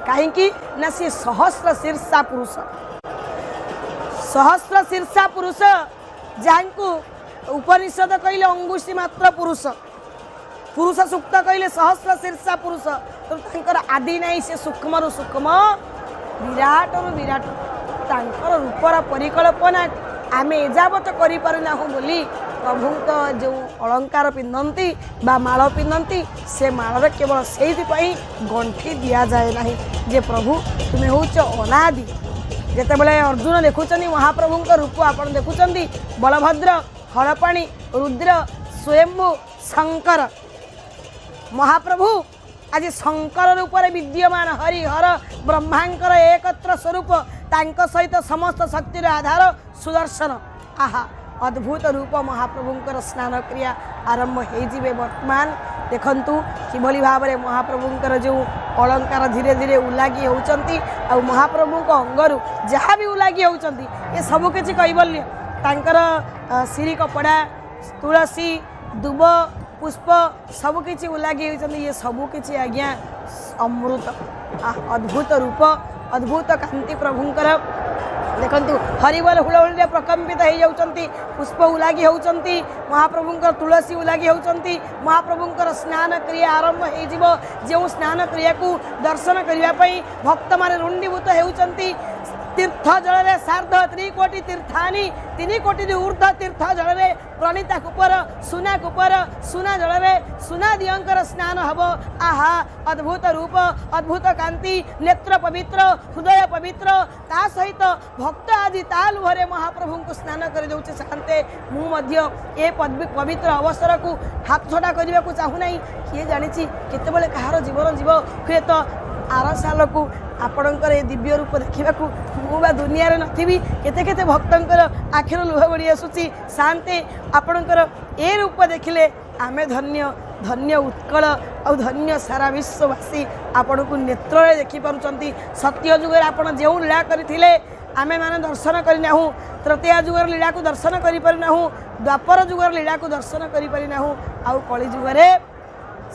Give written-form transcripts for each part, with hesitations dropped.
कहीं ना सी सहस्र शीर्षा पुरुष, सहस्र शीर्षा पुरुष जहाँ उपनिषद कहले अंगुशी मात्र पुरुष, पुरुष सूक्त कहले सहस्र शीर्षा पुरुष। तो तांकर आदि नहीं, से सूक्ष्म रु सूक्ष्म विराट रु विराट, तांकर रूपर परिकल्पना आम एजावत करें बोली प्रभु जो अलंकार पिंधती बा माल पिंधती से माल केवल से गंठी दि जाए ना जे प्रभु तुम्हें हूँ अनादि। जितेबाला अर्जुन देखुं महाप्रभु रूप आप देखुं बलभद्र, हलपाणी, रुद्र, स्वयंभू, शंकर, महाप्रभु आज शंकर रूप विद्यमान हरिहर ब्रह्मांकर एकत्र स्वरूप तांक सहित समस्त शक्तिर आधार सुदर्शन। आहा अद्भुत रूप महाप्रभुंकर स्नान क्रिया आरंभ हो वर्तमान देखंतु किभली भाव में महाप्रभुंकर जो अलंकार धीरे धीरे उलागी होउचंती आ महाप्रभु को अंगरु जहाँ भी उलागी होउचंती ये सब किछि कैबल्य तांकर श्री कपड़ा तुलसी दुब पुष्प सबकि उलागी होती ये सबकि आज्ञा अमृत अद्भुत रूप अद्भुत कांति प्रभुंकर देखंतु हरिबल हुलहुली प्रकम्पित हो जाउचंती पुष्प उलागी होउचंती महाप्रभुंकर तुलसी उलागी होउचंती महाप्रभुंकर स्नान क्रिया आरंभ हो जो स्नान क्रिया को दर्शन करने भक्त माने रुंडीभूत होउचंती तीर्थ जल में सार्ध 3 कोटी तीर्थानी 3 कोटी ऊर्ध तीर्थ जल में प्रणीता कूपर सुना जल में सुना दियंकर स्नान हब। आहा अद्भुत रूप अद्भुत कांति नेत्र पवित्र हृदय पवित्र ता सहित भक्त आदि ता लुहरे महाप्रभु को स्नान कर दौचे शांते मुझे पवित्र अवसर को हाथ छड़ा करने को चाहूना किए जानी केतबेले कहार जीवन जीव हुए तो आर साल को आपणकर ये दिव्य रूप देखा मुझा दुनिया नी केते केते भक्तर आखिर लुह बड़ी आसूसी शांति आपणकर ए रूप देखिले आमे धन्य धन्य उत्कल और धन्य सारा विश्ववासी आपण को नेत्र देखिपुंट सत्य जुगे आप जो लीला करते आमे माने दर्शन करना तृतीया जुगर लीला को दर्शन करना द्वापर जुगर लीला को दर्शन करना आउ कली जुगरे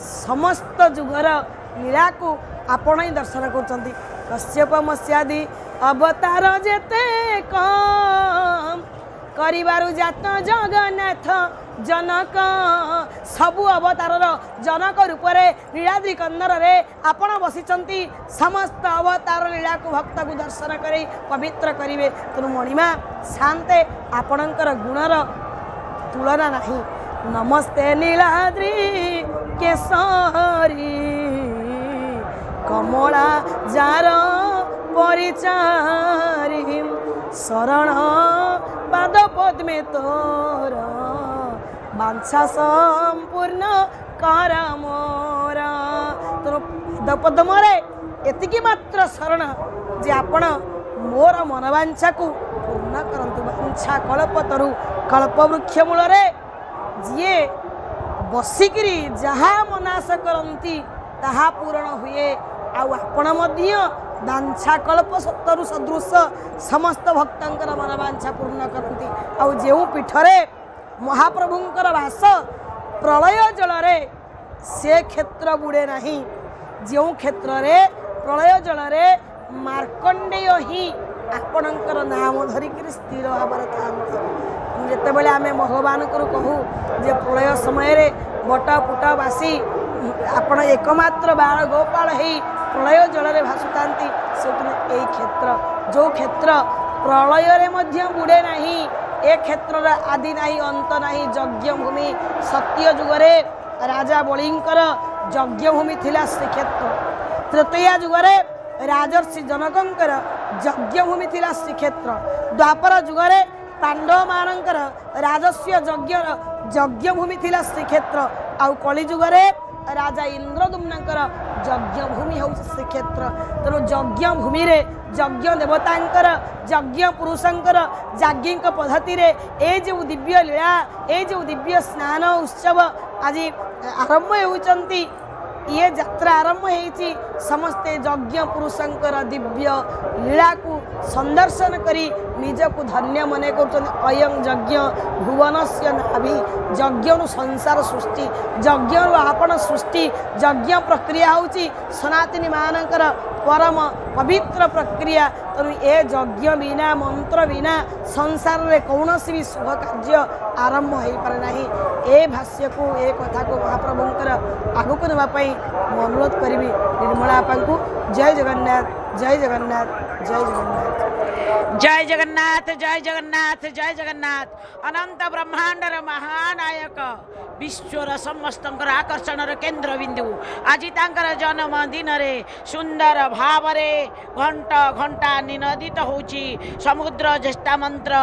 समस्त जुगर लीला को आपण ही दर्शन कर कश्यप मस्यादि अवतार जेते कम करिबारु जात जगन्नाथ जनक सबु अवतार जनक रूप से नीलाद्रि कंदर रे आपण बसिचंती समस्त अवतार लीला को भक्त को दर्शन कर पवित्र करिवे। तेणु मणिमा शांते आपणकर गुणर तुलना नहीं। नमस्ते नीलाद्रि केसरी कमला जार परिचारी शरण पाद पद्मे तोर बांछा संपूर्ण कर मोरा। तोर पाद पद्मे एतिकी मात्र शरण जे आपण मोर मनवांछा को पूर्ण करंतु। बांछा कल्पतरु कल्पवृक्ष मूल जी बसिकी जहाँ मनास करती ताहा पूरण हुए। आपण बांछा कल्प सत्तरु सदृश समस्त भक्तंकर मनवांछा पूर्ण करती। आउ जो पीठरे महाप्रभुंकर वास प्रलय जल रे से क्षेत्र बुड़े नहीं। जो क्षेत्र रे प्रलय जल रे मार्कंडेय ही आपणकर नाम धरिक स्थिर भाव था। जितेबाला आम भगवान को कहूँ जे प्रलय समय बटपुटवासी आपण एकमात्र बाल गोपाल ही प्रलय जल में भासुता से क्षेत्र जो क्षेत्र प्रलय रे मध्य बुड़े नहीं ए क्षेत्र आदि नहीं अंत नहीं। यज्ञ भूमि सत्य जुगरे राजा बलिंकर यज्ञ भूमि थिला श्रीक्षेत्र। तृतीया जुगरे राजर्षि जनकंकर यज्ञ भूमि थिला श्रीक्षेत्र। द्वापर जुगरे पांडव मानकर राजस्व यज्ञ भूमि थिला श्रीक्षेत्र। आउ कली जुगरे राजा इंद्रदुम्नकर यज्ञ भूमि हूँ श्रीक्षेत्र। तेणु यज्ञ भूमि रे यज्ञ देवतांकर यज्ञ पुरुषंकर याज्ञिक पद्धति रे ए जो दिव्य लीला ए जो दिव्य स्नान उत्सव आज आरंभ होती ये यात्रा आरंभ होती समस्ते यज्ञ पुरुषंकर दिव्य लीला को संदर्शन करी निज को धन्य मने कर। अयं यज्ञ भुवन से नाभि यज्ञ संसार सृष्टि यज्ञ आपण सृष्टि यज्ञ प्रक्रिया हूँ सनातनी मानकर परम पवित्र प्रक्रिया तेणु ए यज्ञ बिना मंत्र बिना संसार रे कौन भी शुभ कार्य आरंभ हो पारे ना। ए भाष्य को ए कथा को महाप्रभुंकर आगु को नापी अनुरोध करी निर्मला आपा को। जय जगन्नाथ जय जगन्नाथ जय जगन्नाथ जय जगन्नाथ जय जगन्नाथ जय जगन्नाथ। अनंत ब्रह्मांडर महानायक विश्वर समस्त आकर्षण केन्द्र बिंदु आज तांकर जन्मदिन रे सुंदर भाव घंटा घंटा निनदित होची समुद्र ज्येष्ठा मंत्र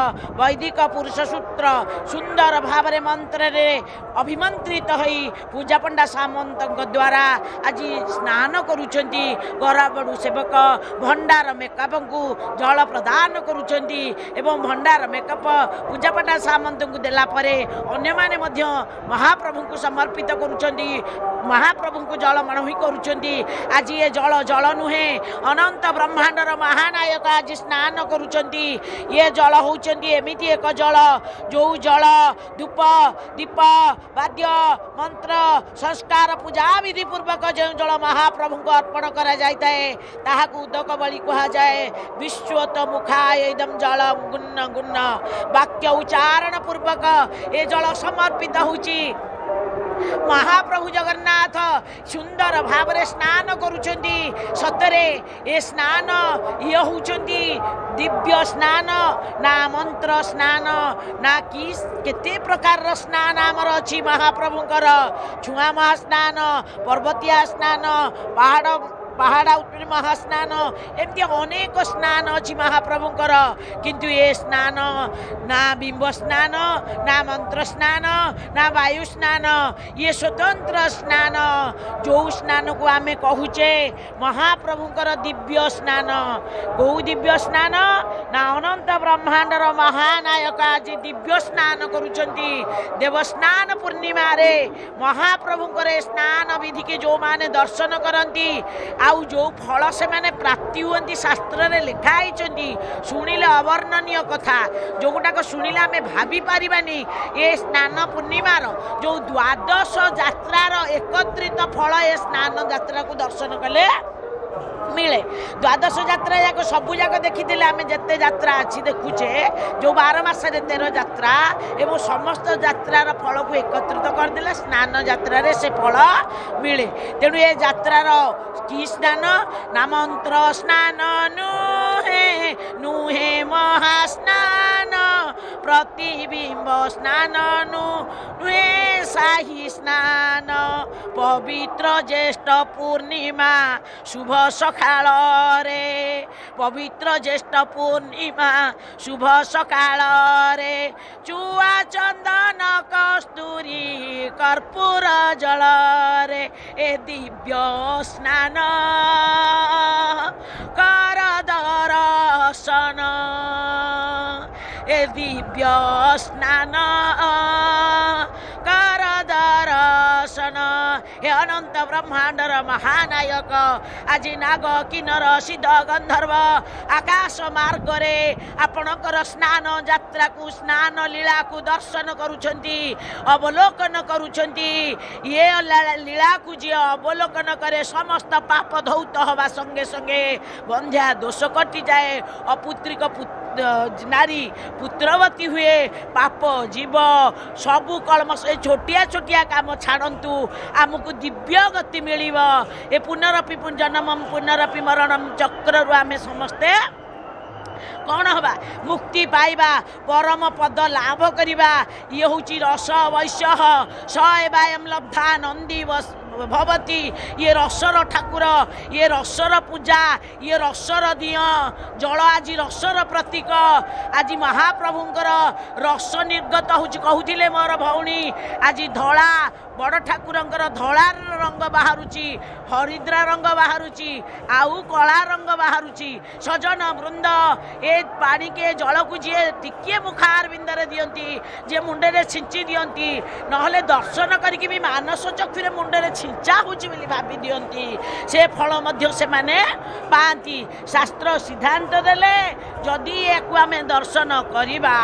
वैदिक पुरुष सूत्र सुंदर भाव मंत्र रे अभिमंत्रित होई पूजा पंडा सामंत द्वारा आज स्नान करुचंती। गराबड़ू सेवक भंडार मेकअप को जल प्रदान करुचंती एवं भंडार मेकअप पूजा पंडा सामंत को देला परे अन्य माने मध्य महाप्रभु को समर्पित करुचंती। महाप्रभु को जल मणहि करुचंती। आज ये जल जल नुहे अनंत ब्रह्मांडर महानायक आज स्नान करुचंती। ये जल होचंती एमिति एक जल जो जल धूप दीप वाद्य मंत्र संस्कार पूजा विधि पूर्वक जो जल महाप्रभु को अर्पण करा जाए ताहाकु उदक बलि कहा जाए। विश्वत मुखाय इदम जल गुन्न गुन्न वाक्य उच्चारण पूर्वक ये जल समर्पित होची। महाप्रभु जगन्नाथ सुंदर भाव स्नान करुचंती। सतरे ए स्नान ये होचंती दिव्य स्नान ना मंत्र स्नान ना कि केते प्रकार स्नान आमर अच्छी महाप्रभुंकर छुआ महास्नान पर्वतिया स्नान पहाड़ा उत्पीड़ महास्नान एमती अनेक स्नान अच्छी महाप्रभुंकर किंतु ये स्नान ना बिंब स्नान ना मंत्र स्नान ना वायु स्नान ये स्वतंत्र स्नान जो स्नान को आमे कहूचे महाप्रभुंकर दिव्य स्नान। कौ दिव्य स्नान ना अनंत ब्रह्मांडर महानायक आज दिव्य स्नान करुचंती। देवस्नान पूर्णिमा रे महाप्रभुंकर स्नान विधि के जो माने दर्शन करती आउ जो फल से माने प्राप्ति हुअंती शास्त्र रे लिखाई शुणिले अवर्णनीय कथा जो गुटाक शुणिले आमे भाभी पारिबानी। ये स्नान पूर्णिमार जो द्वादश यात्रार एकत्रित फल ए स्नान यात्रा को दर्शन कले मिले। द्वादश यात्रा जाक सबू जाक देखी आम जिते यात्रा अच्छी देखुचे जो 12 मास 13 यात्रा एवं समस्त यात्रार फल को एकत्रित करदे स्नान यात्रा से फल मिले। तेणु ये यात्रार कि स्नान ना मंत्र स्नान नुहे नुहे महास्नान प्रतिबिंब स्नान नुहे शाही स्नान पवित्र ज्येष्ठ पूर्णिमा शुभ सकाळ रे पवित्र ज्येष्ठ पूर्णिमा शुभ सकाळ रे चुआ चंदन कस्तूरी कर्पूर जल रे ए दिव्य स्नान कर दर्शन ए दिव्य स्नान कर दर्शन। हे अनंत ब्रह्मांडर महानायक आज नाग किन्नर सिद्ध गंधर्व आकाश मार्ग रे आपणकर स्नान यात्रा को स्नान लीला को दर्शन करुछंती अवलोकन करुछंती। ये लीला को जी अवलोकन करे समस्त पाप धौत हवा संगे संगे बंध्या दोष कटि जाए अपुत्रिक नारी पुत्रवती हुए पाप जीव सबू कलम से छोटिया छोटिया काम छाड़ू आमको दिव्य गति मिल ए पुनरपि जन्म पुनरपि मरणम चक्र आमे समस्ते कौन हवा मुक्ति पाइबा परम पद लाभ करिबा। ये हूँ रस वैश्य स एवं लब्धा नंदी भवती। ये रसर ठाकुर ये रसर पूजा ये रसर दिया जल आज रसर प्रतीक आज महाप्रभुंकर रस निर्गत कहूले मोर भौणी आज धला बड़ ठाकुरंकर धला रंग बाहरुची हरिद्रा रंग बाहरुची आउ कला रंग बाहरुची। सजन वृंद ए पानी के जल को जी टिके मुखार बिंदरे दियंती जे मुंडे छिंची दियंती नहले दर्शन करके भी मानस चक्षुरे मुंडे छिंचा होची बोली भाबी दियंती से फल मध्य से माने पांती। शास्त्र सिद्धांत देले जदि एको आमे दर्शन करिबा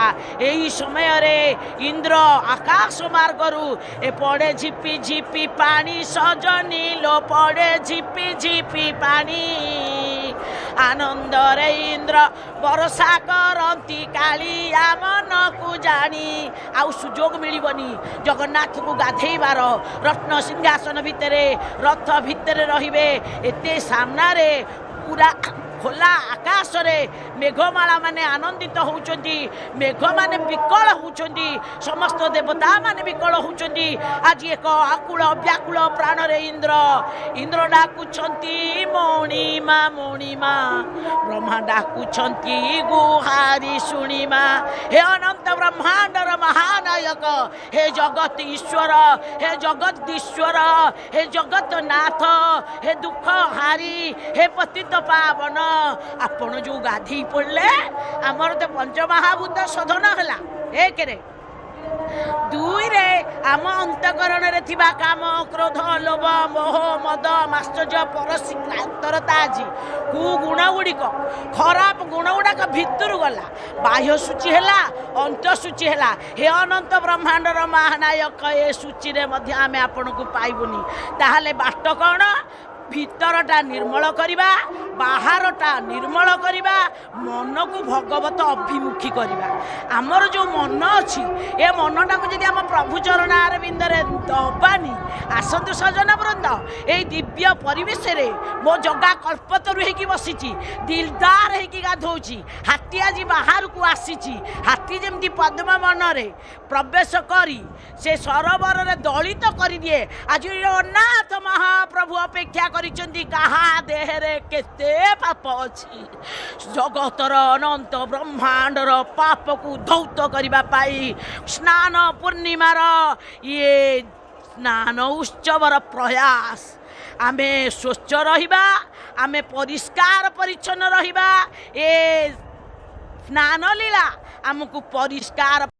एही समय रे इंद्र आकाश मार्गरु ए पड़े झिपी झिपी पानी सजनी लो पड़े झिपी झिपी पानी। ଆନନ୍ଦରେ ଇନ୍ଦ୍ର ବର୍ଷା କରନ୍ତି କାଳିଆ ମନକୁ ଜାଣି। ଆଉ ସୁଯୋଗ ମିଳିବନି ଜଗନ୍ନାଥକୁ ଗାଧେଇବାର। ରତ୍ନ ସିଂହାସନ ଭିତରେ ରଥ ଭିତରେ ରହିବେ। ଏତେ ସାମ୍ନାରେ ପୁରା ଖୋଲା ଆକାଶରେ ମେଘମାଳା ମାନେ ଆନନ୍ଦିତ ହେଉଛନ୍ତି, ମେଘମାନେ ବିକଳ ହେଉଛନ୍ତି, ସମସ୍ତ ଦେବତା ମାନେ ବିକଳ ହେଉଛନ୍ତି। ଆଜି ଏକ ଆକୁଳ ବ୍ୟାକୁଳ ପ୍ରାଣରେ ଇନ୍ଦ୍ର ଡାକୁଛନ୍ତି ମଣିମା ମଣିମା, ବ୍ରହ୍ମା ଡାକୁଛନ୍ତି ଗୁହାରି ଶୁଣିମା। ହେ ଅନନ୍ତ ବ୍ରହ୍ମାଣ୍ଡର ମହାନାୟକ, ହେ ଜଗତ ଈଶ୍ୱର, ହେ ଜଗଦୀଶ୍ୱର, ହେ ଜଗତନାଥ, ହେ ଦୁଃଖ ହାରି, ହେ ପତିତ ପାବନ, ଆପଣ ଯୋଉ ଗାଧେଇ ପଡିଲେ ଆମର ତ ପଞ୍ଚମହାଭୂତ ଶୋଧନ ହେଲା। ଏକରେ ଦୁଇରେ ଆମ ଅନ୍ତଃକରଣରେ ଥିବା କାମ କ୍ରୋଧ ଲୋଭ ମୋହ ମଦ ମାଶ୍ଚର୍ଯ୍ୟ ପରଶୀ କ୍ଲାନ୍ତରତା ଆଜି କୁଗୁଣ ଗୁଡ଼ିକ ଖରାପ ଗୁଣ ଗୁଡ଼ାକ ଭିତରୁ ଗଲା, ବାହ୍ୟ ସୂଚି ହେଲା, ଅନ୍ତଃସୂଚି ହେଲା। ହେ ଅନନ୍ତ ବ୍ରହ୍ମାଣ୍ଡର ମହାନାୟକ, ଏ ସୂଚୀରେ ମଧ୍ୟ ଆମେ ଆପଣଙ୍କୁ ପାଇବୁନି। ତାହେଲେ ବାଟ କ'ଣ? ଭିତରଟା ନିର୍ମଳ କରିବା, ବାହାରଟା ନିର୍ମଳ କରିବା, ମନକୁ ଭଗବତ ଅଭିମୁଖୀ କରିବା। ଆମର ଯେଉଁ ମନ ଅଛି ଏ ମନଟାକୁ ଯଦି ଆମ ପ୍ରଭୁ ଚରଣ ଆରବିନ୍ଦରେ ଦବାନି, ଆସନ୍ତୁ ସଜନ ବୃନ୍ଦ, ଏଇ ଦିବ୍ୟ ପରିବେଶରେ ମୋ ଜଗା କଳ୍ପତରୁ ହେଇକି ବସିଛି, ଦିଲଦାର ହେଇକି ଗାଧଉଛି। ହାତୀ ଆଜି ବାହାରକୁ ଆସିଛି। ହାତୀ ଯେମିତି ପଦ୍ମ ବନରେ ପ୍ରବେଶ କରି ସେ ସରୋବରରେ ଦଳିତ କରିଦିଏ, ଆଜି ଜଗନ୍ନାଥ ମହାପ୍ରଭୁ ଅପେକ୍ଷା କରିଛନ୍ତି କାହା ଦେହରେ କେତେ ପାପ ଅଛି। ଜଗତର ଅନନ୍ତ ବ୍ରହ୍ମାଣ୍ଡର ପାପକୁ ଧୌତ କରିବା ପାଇଁ ସ୍ନାନ ପୂର୍ଣ୍ଣିମାର ଇଏ ସ୍ନାନ ଉତ୍ସବର ପ୍ରୟାସ। ଆମେ ସ୍ୱଚ୍ଛ ରହିବା, ଆମେ ପରିଷ୍କାର ପରିଚ୍ଛନ୍ନ ରହିବା। ଏ ସ୍ନାନ ଲୀଳା ଆମକୁ ପରିଷ୍କାର